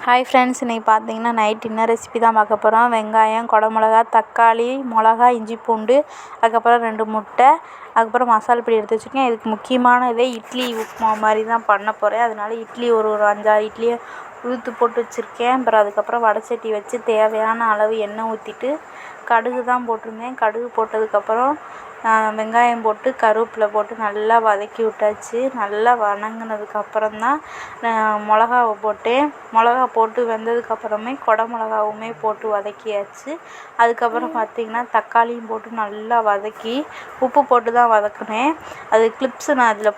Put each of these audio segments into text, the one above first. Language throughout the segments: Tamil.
ஹாய் ஃப்ரெண்ட்ஸ், இன்றைக்கி பார்த்தீங்கன்னா நைட் என்ன ரெசிபி தான் பார்க்க போகிறோம். வெங்காயம், குடமிளகா, தக்காளி, மிளகா, இஞ்சி பூண்டு, அதுக்கப்புறம் 2 முட்டை, அதுக்கப்புறம் மசாலா பொடி எடுத்து வச்சுருக்கேன். இதுக்கு முக்கியமான இதே இட்லி உப்புமா மாதிரி தான் பண்ண போகிறேன். அதனால இட்லி ஒரு 5-6 இட்லியை உதுத்து போட்டு வச்சுருக்கேன். அப்புறம் அதுக்கப்புறம் வடைச்சட்டி வச்சு தேவையான அளவு எண்ணெய் ஊற்றிட்டு கடுகு தான் போட்டிருந்தேன். கடுகு போட்டதுக்கப்புறம் வெங்காயம் போட்டு கருவேப்பிலை போட்டு நல்லா வதக்கி விட்டாச்சு. நல்லா வதங்கினதுக்கப்புறம் தான் மிளகாவை போட்டேன். மிளகா போட்டு வெந்ததுக்கப்புறமே குடமிளகாவுமே போட்டு வதக்கியாச்சு. அதுக்கப்புறம் பார்த்திங்கன்னா தக்காளியும் போட்டு நல்லா வதக்கி உப்பு போட்டு தான் வதக்கினேன். அது கிளிப்ஸு நான் அதில்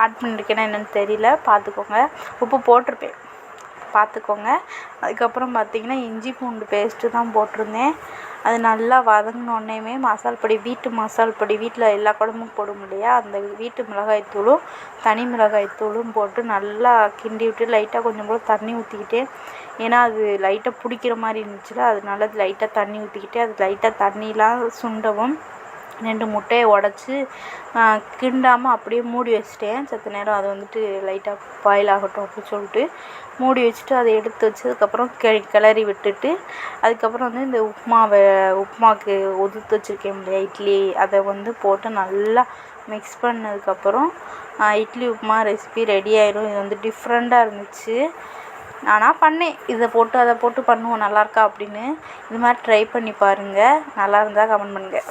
ஆட் பண்ணியிருக்கேன்னா என்னென்னு தெரியல, பார்த்துக்கோங்க. உப்பு போட்டிருப்பேன், பார்த்துக்கோங்க. அதுக்கப்புறம் பார்த்திங்கன்னா இஞ்சி பூண்டு பேஸ்ட்டு தான் போட்டிருந்தேன். அது நல்லா வதங்கினோடனேயுமே மசால் பொடி, வீட்டு மசால் பொடி, வீட்டில் எல்லா குழம்புக்கும் போடும் இல்லையா, அந்த வீட்டு மிளகாய்த்தூளும் தனி மிளகாய்த்தூளும் போட்டு நல்லா கிண்டி விட்டு லைட்டாக கொஞ்சம் கூட தண்ணி ஊற்றிக்கிட்டேன். ஏன்னா அது லைட்டாக பிடிக்கிற மாதிரி இருந்துச்சுல, அதனால அது லைட்டாக தண்ணி ஊற்றிக்கிட்டே அது லைட்டாக தண்ணியெலாம் சுண்டவும் 2 முட்டையை உடச்சி கிண்டாமல் அப்படியே மூடி வச்சிட்டேன். சற்று நேரம் அது வந்துட்டு லைட்டாக பாயில் ஆகட்டும் அப்படின்னு சொல்லிட்டு மூடி வச்சுட்டு அதை எடுத்து வச்சதுக்கப்புறம் கிளறி விட்டுட்டு அதுக்கப்புறம் வந்து இந்த உப்புமாவுக்கு உதுத்து வச்சுருக்கேன் இல்லையா இட்லி, அதை வந்து போட்டு நல்லா மிக்ஸ் பண்ணதுக்கப்புறம் இட்லி உப்புமா ரெசிபி ரெடி ஆயிடும். இது வந்து டிஃப்ரெண்ட்டாக இருந்துச்சு. நானாக பண்ணேன், இதை போட்டு அதை போட்டு பண்ணுவோம் நல்லாயிருக்கா அப்படின்னு. இது மாதிரி ட்ரை பண்ணி பாருங்கள். நல்லா இருந்தால் கமெண்ட் பண்ணுங்கள்.